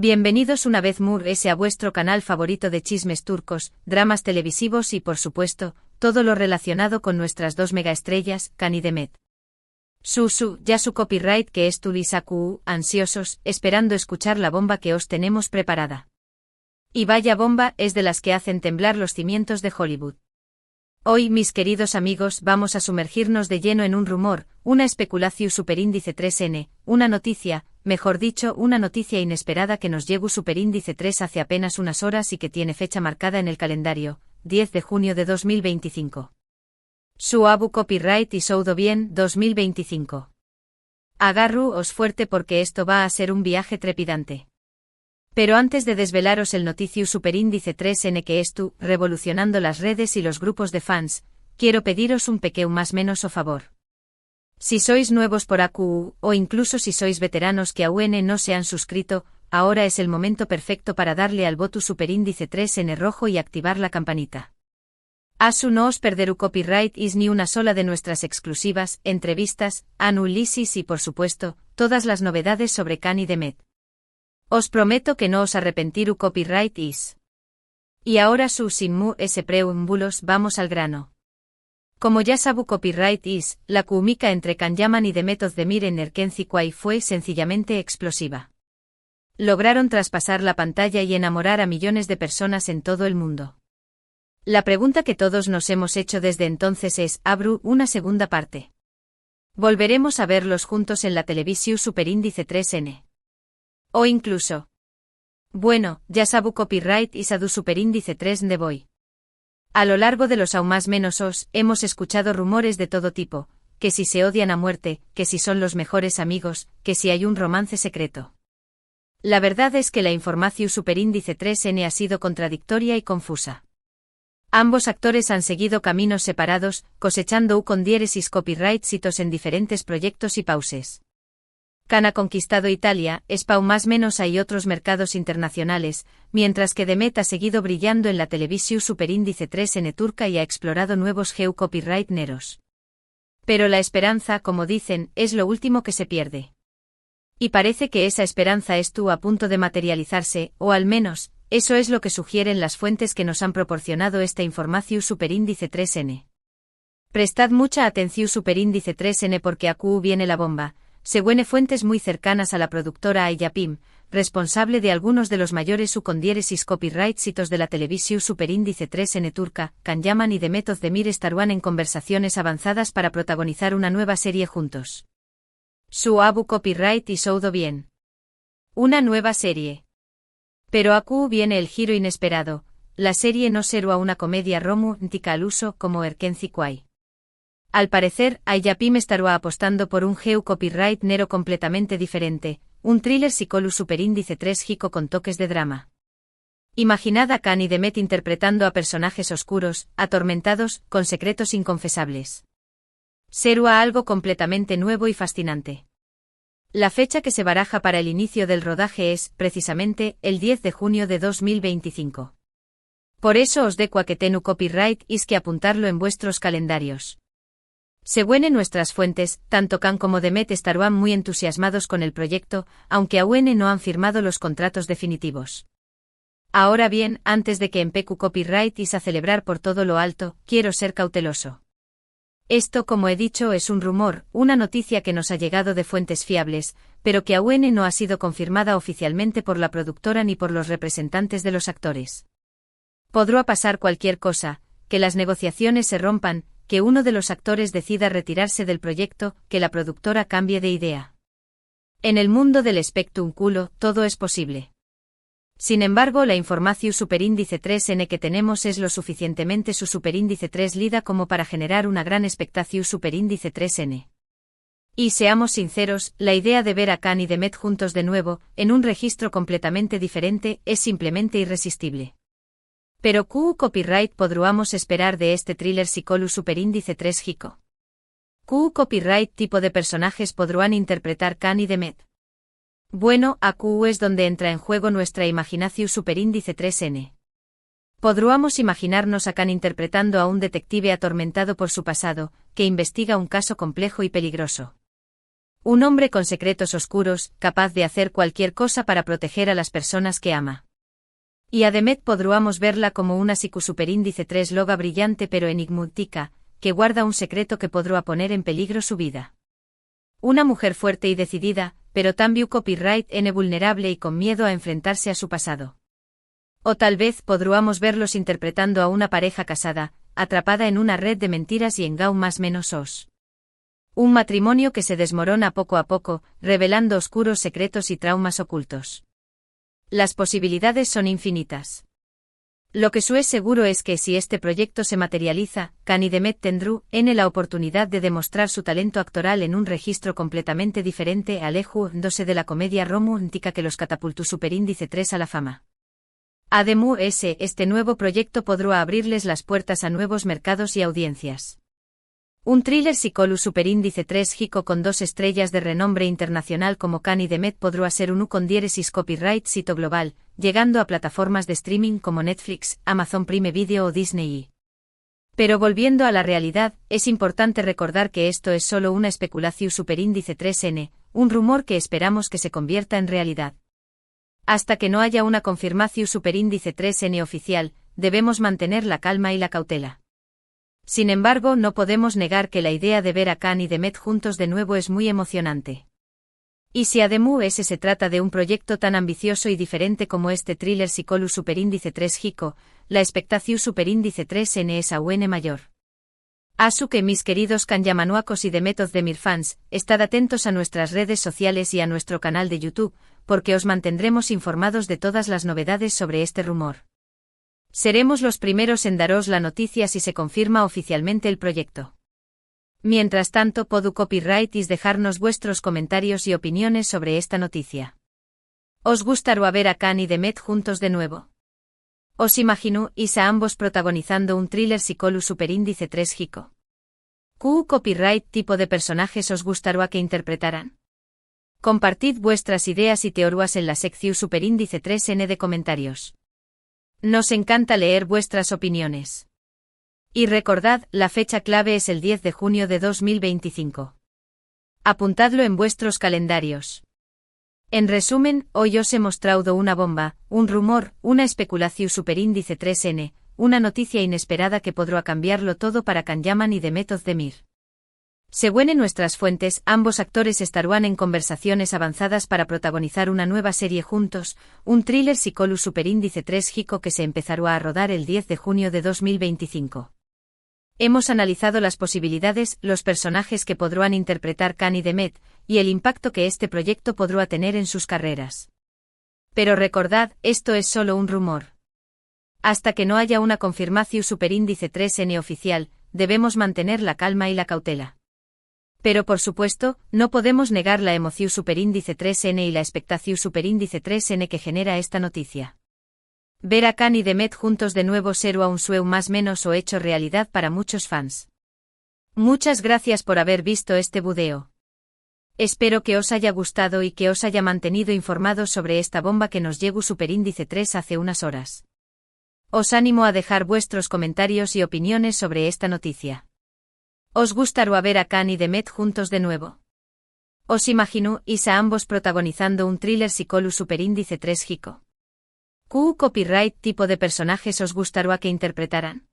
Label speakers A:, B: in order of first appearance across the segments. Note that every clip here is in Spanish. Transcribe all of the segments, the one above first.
A: Bienvenidos una vez más a vuestro canal favorito de chismes turcos, dramas televisivos y por supuesto, todo lo relacionado con nuestras dos megaestrellas, Can y Demet. Ya su copyright que es Tulisaku, ansiosos, esperando escuchar la bomba que os tenemos preparada. Y vaya bomba, es de las que hacen temblar los cimientos de Hollywood. Hoy, mis queridos amigos, vamos a sumergirnos de lleno en un rumor, una especulación superíndice 3N, una noticia, mejor dicho, una noticia inesperada que nos llegó superíndice 3 hace apenas unas horas y que tiene fecha marcada en el calendario, 10 de junio de 2025. Su Abu Copyright y Soudo Bien, 2025. Agarru-os fuerte porque esto va a ser un viaje trepidante. Pero antes de desvelaros el noticiu superíndice 3N que es tú, revolucionando las redes y los grupos de fans, quiero pediros un pequeño más menos o favor. Si sois nuevos por AQU, o incluso si sois veteranos que aún no se han suscrito, ahora es el momento perfecto para darle al voto superíndice 3N rojo y activar la campanita. Asu no os perderu copyright is ni una sola de nuestras exclusivas, entrevistas, anulisis y por supuesto, todas las novedades sobre Can y Demet. Os prometo que no os arrepentiru copyright is. Y ahora sin mu ese preúmbulos vamos al grano. Como ya sabu copyright is, la química entre Can Yaman y Demet Özdemir en Erkenci fue sencillamente explosiva. Lograron traspasar la pantalla y enamorar a millones de personas en todo el mundo. La pregunta que todos nos hemos hecho desde entonces es, ¿habrá una segunda parte? ¿Volveremos a verlos juntos en la televisión superíndice 3N? O incluso. Bueno, ya sabu copyright y sadu superíndice 3 de boy. A lo largo de los aún más menos os, hemos escuchado rumores de todo tipo, que si se odian a muerte, que si son los mejores amigos, que si hay un romance secreto. La verdad es que la información superíndice 3N ha sido contradictoria y confusa. Ambos actores han seguido caminos separados, cosechando con diéresis copyright citos en diferentes proyectos y pauses. Can ha conquistado Italia, Spau más menos hay otros mercados internacionales, mientras que Demet ha seguido brillando en la televisión superíndice 3N turca y ha explorado nuevos geo copyright neros. Pero la esperanza, como dicen, es lo último que se pierde. Y parece que esa esperanza estuvo a punto de materializarse, o al menos, eso es lo que sugieren las fuentes que nos han proporcionado esta información superíndice 3N. Prestad mucha atención superíndice 3N porque aquí viene la bomba. Según fuentes muy cercanas a la productora Ayapim, responsable de algunos de los mayores ucondiéresis copyright citos de la televisión superíndice 3N turca, Can Yaman y Demet Özdemir estarán en conversaciones avanzadas para protagonizar una nueva serie juntos. Su Abu Copyright y Soudo Bien. Una nueva serie. Pero aquí viene el giro inesperado, la serie no será una comedia romántica al uso como Erkenci. Al parecer, Ayapim estará apostando por un geo copyright nero completamente diferente, un thriller psicológico superíndice 3 gico con toques de drama. Imaginad a Can y Demet interpretando a personajes oscuros, atormentados, con secretos inconfesables. Será algo completamente nuevo y fascinante. La fecha que se baraja para el inicio del rodaje es, precisamente, el 10 de junio de 2025. Por eso os deco a que tenu copyright is que apuntarlo en vuestros calendarios. Según nuestras fuentes, tanto Can como Demet estarán muy entusiasmados con el proyecto, aunque aún no han firmado los contratos definitivos. Ahora bien, antes de que empecu copyright is a celebrar por todo lo alto, quiero ser cauteloso. Esto, como he dicho, es un rumor, una noticia que nos ha llegado de fuentes fiables, pero que aún no ha sido confirmada oficialmente por la productora ni por los representantes de los actores. Podrá pasar cualquier cosa, que las negociaciones se rompan, que uno de los actores decida retirarse del proyecto, que la productora cambie de idea. En el mundo del espectáculo, todo es posible. Sin embargo, la información superíndice 3N que tenemos es lo suficientemente su superíndice 3 lida como para generar una gran expectación superíndice 3N. Y seamos sinceros, la idea de ver a Can y Demet juntos de nuevo, en un registro completamente diferente, es simplemente irresistible. Pero ¿qué copyright podríamos esperar de este thriller psicológico superíndice 3 gico? ¿Qué copyright tipo de personajes podrán interpretar Can y Demet? Bueno, aquí es donde entra en juego nuestra imaginación superíndice 3N. Podríamos imaginarnos a Can interpretando a un detective atormentado por su pasado, que investiga un caso complejo y peligroso. Un hombre con secretos oscuros, capaz de hacer cualquier cosa para proteger a las personas que ama. Y a Demet podríamos verla como una superíndice 3 loga brillante pero enigmática, que guarda un secreto que podrá poner en peligro su vida. Una mujer fuerte y decidida, pero también copyright vulnerable y con miedo a enfrentarse a su pasado. O tal vez podríamos verlos interpretando a una pareja casada, atrapada en una red de mentiras y engaños más menos os. Un matrimonio que se desmorona poco a poco, revelando oscuros secretos y traumas ocultos. Las posibilidades son infinitas. Lo que es seguro es que si este proyecto se materializa, Kani Demet tendrá la oportunidad de demostrar su talento actoral en un registro completamente diferente alejándose de la comedia romántica que los catapultó superíndice 3 a la fama. Además, este nuevo proyecto podrá abrirles las puertas a nuevos mercados y audiencias. Un thriller psicológico superíndice 3 Jico con 2 estrellas de renombre internacional como Kani Demet podrá ser un con diéresis copyright sito global, llegando a plataformas de streaming como Netflix, Amazon Prime Video o Disney. Pero volviendo a la realidad, es importante recordar que esto es solo una especulación superíndice 3N, un rumor que esperamos que se convierta en realidad. Hasta que no haya una confirmación superíndice 3N oficial, debemos mantener la calma y la cautela. Sin embargo, no podemos negar que la idea de ver a Kani y Demet juntos de nuevo es muy emocionante. Y si además se trata de un proyecto tan ambicioso y diferente como este thriller psicológico superíndice 3 Jico, la expectación superíndice 3N es aún mayor. Asu que mis queridos Kanyamanuakos y Demet de Mirfans, estad atentos a nuestras redes sociales y a nuestro canal de YouTube, porque os mantendremos informados de todas las novedades sobre este rumor. Seremos los primeros en daros la noticia si se confirma oficialmente el proyecto. Mientras tanto, podu copyright y dejarnos vuestros comentarios y opiniones sobre esta noticia. ¿Os gustaría ver a Kani y Demet juntos de nuevo? ¿Os imagino a ambos protagonizando un thriller psicológico superíndice 3 Jico? ¿Qué copyright tipo de personajes os gustaría que interpretaran? Compartid vuestras ideas y teorías en la sección superíndice 3N de comentarios. Nos encanta leer vuestras opiniones. Y recordad, la fecha clave es el 10 de junio de 2025. Apuntadlo en vuestros calendarios. En resumen, hoy os he mostrado una bomba, un rumor, una especulación superíndice 3N, una noticia inesperada que podrá cambiarlo todo para Kanyaman y Demet Özdemir. Según nuestras fuentes, ambos actores estarán en conversaciones avanzadas para protagonizar una nueva serie juntos, un thriller psicológico superíndice 3 Jico que se empezará a rodar el 10 de junio de 2025. Hemos analizado las posibilidades, los personajes que podrán interpretar Kani y Demet, y el impacto que este proyecto podrá tener en sus carreras. Pero recordad, esto es solo un rumor. Hasta que no haya una confirmación superíndice 3N oficial, debemos mantener la calma y la cautela. Pero por supuesto, no podemos negar la emoción superíndice 3N y la expectación superíndice 3N que genera esta noticia. Ver a Kani y Demet juntos de nuevo será un sueño más menos o hecho realidad para muchos fans. Muchas gracias por haber visto este video. Espero que os haya gustado y que os haya mantenido informados sobre esta bomba que nos llegó superíndice 3 hace unas horas. Os animo a dejar vuestros comentarios y opiniones sobre esta noticia. ¿Os gustaría ver a Kani y Demet juntos de nuevo? ¿Os imagino a ambos protagonizando un thriller psicológico superíndice 3 Jico? ¿Qué copyright tipo de personajes os gustaría que interpretaran?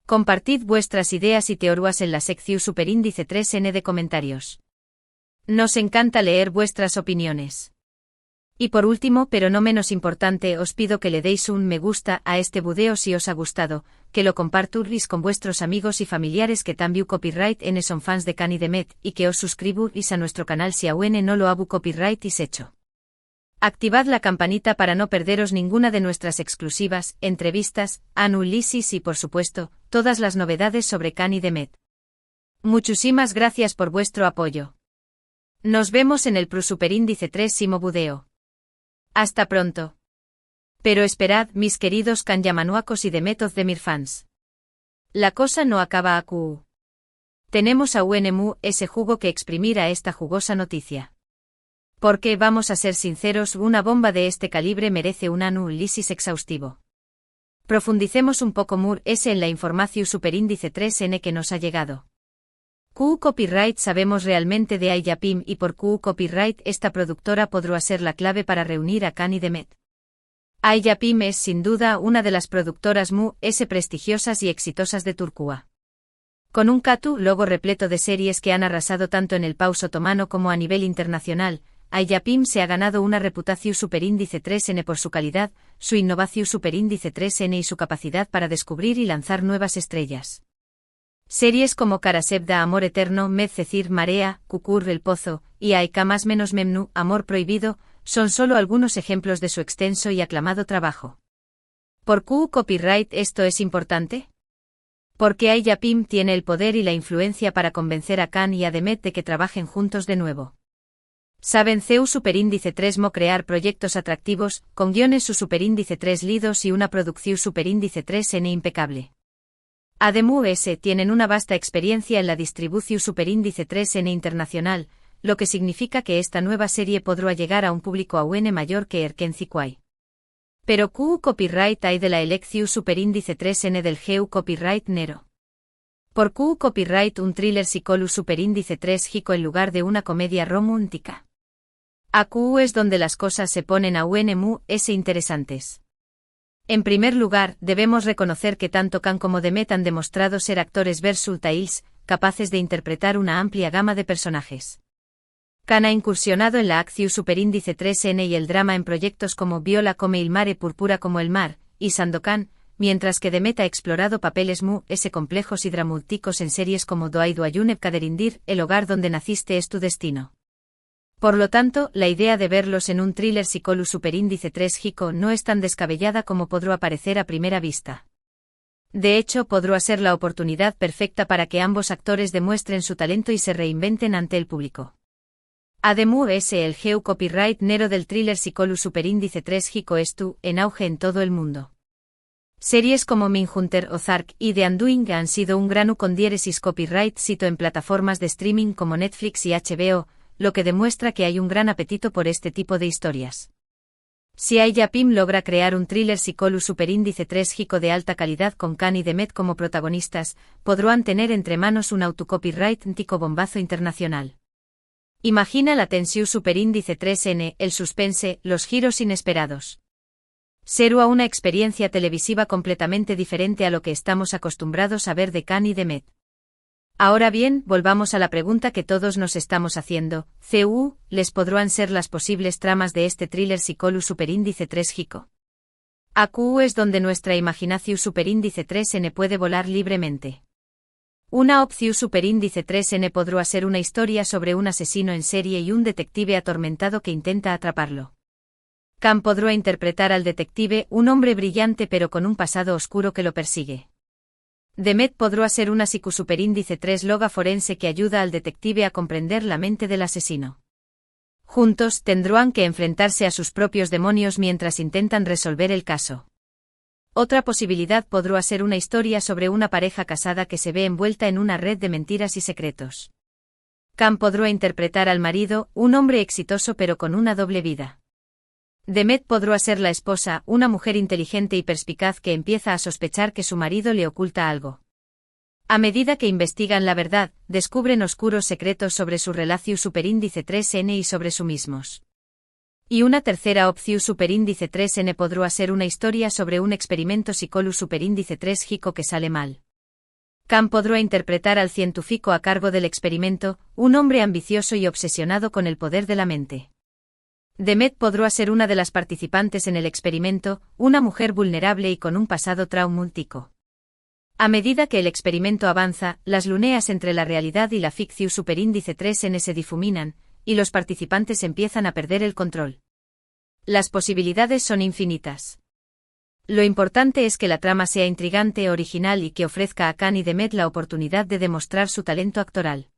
A: Compartid vuestras ideas y teorías en la sección superíndice 3N de comentarios. Nos encanta leer vuestras opiniones. Y por último, pero no menos importante, os pido que le deis un me gusta a este video si os ha gustado, que lo compartáis con vuestros amigos y familiares que también copyright son fans de Kani y Demet, y que os suscribáis a nuestro canal si aún no lo habu copyright hecho. Activad la campanita para no perderos ninguna de nuestras exclusivas, entrevistas, análisis y por supuesto, todas las novedades sobre Kani y Demet. Muchísimas gracias por vuestro apoyo. Nos vemos en el superíndice 3 video. Hasta pronto. Pero esperad, mis queridos Kanyamanuakos y Demet Özdemir fans. La cosa no acaba aquí. Tenemos aún ese jugo que exprimir a esta jugosa noticia. Porque, vamos a ser sinceros, una bomba de este calibre merece un análisis exhaustivo. Profundicemos un poco en la información superíndice 3N que nos ha llegado. QU Copyright sabemos realmente de Ayapim y por QU Copyright esta productora podrá ser la clave para reunir a Khan y Demet. Ayapim es sin duda una de las productoras más prestigiosas y exitosas de Turquía. Con un catálogo repleto de series que han arrasado tanto en el país otomano como a nivel internacional, Ayapim se ha ganado una reputación superíndice 3N por su calidad, su innovación superíndice 3N y su capacidad para descubrir y lanzar nuevas estrellas. Series como Karasevda Amor Eterno, Medcezir Marea, Kukur El Pozo, y Aika más menos Memnu, Amor Prohibido, son solo algunos ejemplos de su extenso y aclamado trabajo. ¿Por QU Copyright esto es importante? Porque Ayapim tiene el poder y la influencia para convencer a Khan y a Demet de que trabajen juntos de nuevo. Saben CEU superíndice 3 mo crear proyectos atractivos, con guiones su superíndice 3 lidos y una producción superíndice 3N impecable. Además tienen una vasta experiencia en la distribución superíndice 3N internacional, lo que significa que esta nueva serie podrá llegar a un público aún mayor que Erkenziquai. Pero QU Copyright hay de la elección superíndice 3N del GEU Copyright Nero. Por QU Copyright un thriller psicológico superíndice 3 Jico en lugar de una comedia romántica. A QU es donde las cosas se ponen aún interesantes. En primer lugar, debemos reconocer que tanto Khan como Demet han demostrado ser actores versatiles, capaces de interpretar una amplia gama de personajes. Khan ha incursionado en la acción superíndice 3N y el drama en proyectos como Viola come il mare púrpura como el mar, y Sandokan, mientras que Demet ha explorado papeles complejos y dramáticos en series como Doai Doayuneb Kaderindir, El hogar donde naciste es tu destino. Por lo tanto, la idea de verlos en un thriller psicológico superíndice 3 Jico no es tan descabellada como podrá parecer a primera vista. De hecho, podrá ser la oportunidad perfecta para que ambos actores demuestren su talento y se reinventen ante el público. Además, el GEU Copyright Nero del thriller psicológico superíndice 3 Jico estu en auge en todo el mundo. Series como Mindhunter, Ozark y The Undoing han sido un gran con diéresis copyright sito en plataformas de streaming como Netflix y HBO, lo que demuestra que hay un gran apetito por este tipo de historias. Si Ayapim logra crear un thriller psicológico superíndice 3 Jico de alta calidad con Khan y Demet como protagonistas, podrán tener entre manos un autocopyright tico bombazo internacional. Imagina la tensión superíndice 3N, el suspense, los giros inesperados. Será una experiencia televisiva completamente diferente a lo que estamos acostumbrados a ver de Khan y Demet. Ahora bien, volvamos a la pregunta que todos nos estamos haciendo, ¿CU les podrán ser las posibles tramas de este thriller psicológico superíndice 3 Jico? AQ es donde nuestra imaginación superíndice 3N puede volar libremente. Una opción superíndice 3N podrá ser una historia sobre un asesino en serie y un detective atormentado que intenta atraparlo. Khan podrá interpretar al detective, un hombre brillante pero con un pasado oscuro que lo persigue. Demet podrá ser una superíndice 3 loga forense que ayuda al detective a comprender la mente del asesino. Juntos tendrán que enfrentarse a sus propios demonios mientras intentan resolver el caso. Otra posibilidad podrá ser una historia sobre una pareja casada que se ve envuelta en una red de mentiras y secretos. Khan podrá interpretar al marido, un hombre exitoso pero con una doble vida. Demet podrá ser la esposa, una mujer inteligente y perspicaz que empieza a sospechar que su marido le oculta algo. A medida que investigan la verdad, descubren oscuros secretos sobre su relación superíndice 3N y sobre sí mismos. Y una tercera opción superíndice 3N podrá ser una historia sobre un experimento psicológico superíndice 3 Jico que sale mal. Khan podrá interpretar al científico a cargo del experimento, un hombre ambicioso y obsesionado con el poder de la mente. Demet podrá ser una de las participantes en el experimento, una mujer vulnerable y con un pasado traumático. A medida que el experimento avanza, las líneas entre la realidad y la ficción superíndice 3N se difuminan, y los participantes empiezan a perder el control. Las posibilidades son infinitas. Lo importante es que la trama sea intrigante, original y que ofrezca a Khan y Demet la oportunidad de demostrar su talento actoral.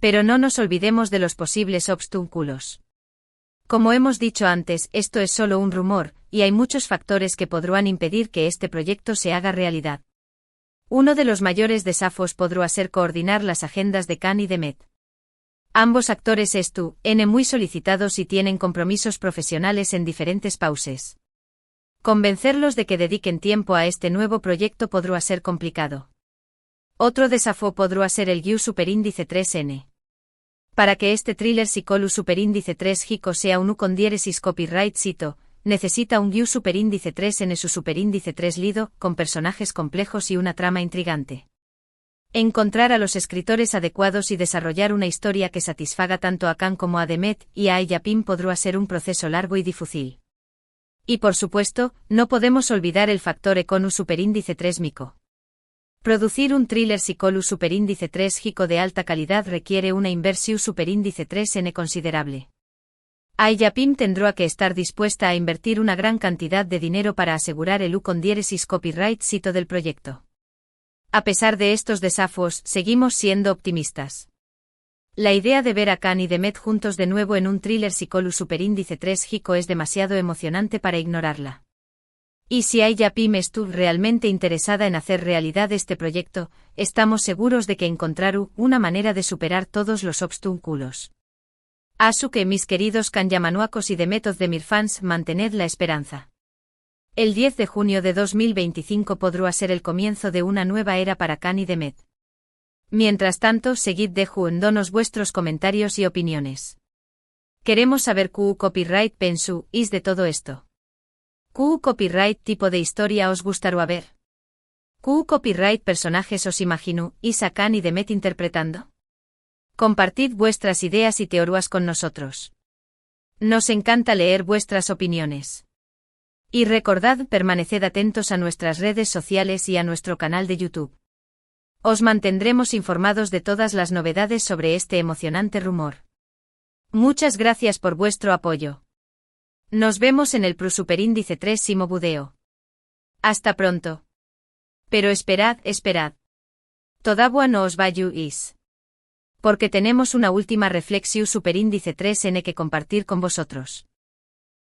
A: Pero no nos olvidemos de los posibles obstáculos. Como hemos dicho antes, esto es solo un rumor, y hay muchos factores que podrán impedir que este proyecto se haga realidad. Uno de los mayores desafíos podrá ser coordinar las agendas de Khan y Demet. Ambos actores están muy solicitados y tienen compromisos profesionales en diferentes países. Convencerlos de que dediquen tiempo a este nuevo proyecto podrá ser complicado. Otro desafío podrá ser el GU superíndice 3N. Para que este thriller psicolu superíndice 3 Hico sea un U con diéresis copyright cito, necesita un GU superíndice 3N su superíndice 3 lido, con personajes complejos y una trama intrigante. Encontrar a los escritores adecuados y desarrollar una historia que satisfaga tanto a Khan como a Demet y a Yapim podrá ser un proceso largo y difícil. Y por supuesto, no podemos olvidar el factor Econu superíndice 3 mico. Producir un thriller psicolu superíndice 3 Hico de alta calidad requiere una inversión superíndice 3N considerable. Yapim tendrá que estar dispuesta a invertir una gran cantidad de dinero para asegurar el U con diéresis copyright cito del proyecto. A pesar de estos desafíos, seguimos siendo optimistas. La idea de ver a Khan y Demet juntos de nuevo en un thriller psicolu superíndice 3 Hico es demasiado emocionante para ignorarla. Y si Yapim estuvo realmente interesada en hacer realidad este proyecto, estamos seguros de que encontrará una manera de superar todos los obstáculos. Así que mis queridos Kanyamanuakos y Demet de mir fans, mantened la esperanza. El 10 de junio de 2025 podrá ser el comienzo de una nueva era para Khan y Demet. Mientras tanto, seguid dejándonos vuestros comentarios y opiniones. Queremos saber qué copyright pensú is de todo esto. ¿Qué copyright tipo de historia os gustará ver? ¿Qué copyright personajes os imagino is a Khan y Demet interpretando? Compartid vuestras ideas y teorías con nosotros. Nos encanta leer vuestras opiniones. Y recordad permaneced atentos a nuestras redes sociales y a nuestro canal de YouTube. Os mantendremos informados de todas las novedades sobre este emocionante rumor. Muchas gracias por vuestro apoyo. Nos vemos en el superíndice 3 video. Hasta pronto. Pero esperad. Todavía no os vayáis. Porque tenemos una última reflexión superíndice 3N que compartir con vosotros.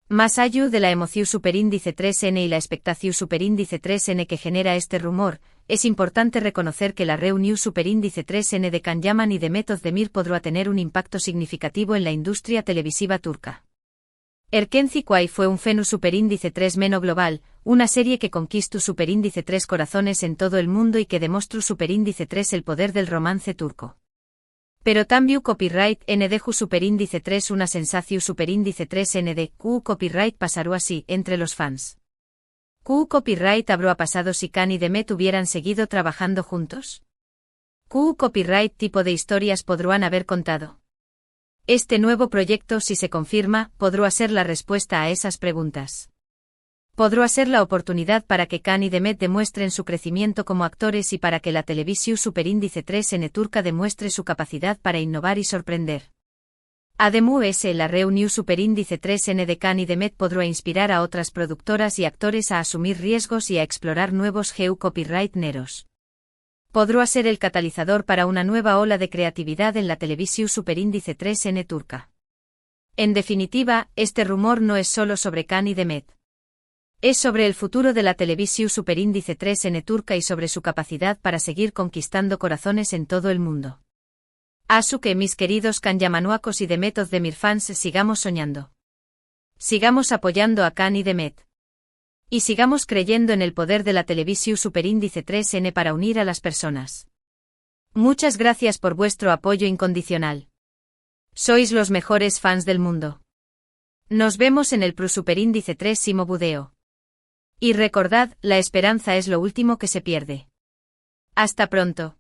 A: Más allá de la emoción superíndice 3N y la expectación superíndice 3N que genera este rumor, es importante reconocer que la reunión superíndice 3N de Khan Yaman y Demet Özdemir podrá tener un impacto significativo en la industria televisiva turca. Erkenci Quay fue un fenu superíndice 3 meno global, una serie que conquistó superíndice 3 corazones en todo el mundo y que demostró superíndice 3 el poder del romance turco. Pero también copyright NDJ superíndice 3 una sensación superíndice 3 ND Q copyright pasará así entre los fans. Q copyright habrá pasado si Khan y Demet hubieran seguido trabajando juntos. Q copyright tipo de historias podrán haber contado. Este nuevo proyecto, si se confirma, podrá ser la respuesta a esas preguntas. Podrá ser la oportunidad para que Khan y Demet demuestren su crecimiento como actores y para que la televisión superíndice 3N turca demuestre su capacidad para innovar y sorprender. Además, la reunión superíndice 3N de Khan y Demet podrá inspirar a otras productoras y actores a asumir riesgos y a explorar nuevos copyright neros. Podrá ser el catalizador para una nueva ola de creatividad en la televisión superíndice 3N turca. En definitiva, este rumor no es solo sobre Khan y Demet. Es sobre el futuro de la televisión superíndice 3N turca y sobre su capacidad para seguir conquistando corazones en todo el mundo. Así que mis queridos Kanyamanuakos y Demet Özdemir fans, sigamos soñando. Sigamos apoyando a Khan y Demet. Y sigamos creyendo en el poder de la televisión superíndice 3N para unir a las personas. Muchas gracias por vuestro apoyo incondicional. Sois los mejores fans del mundo. Nos vemos en el superíndice 3 video. Y recordad, la esperanza es lo último que se pierde. Hasta pronto.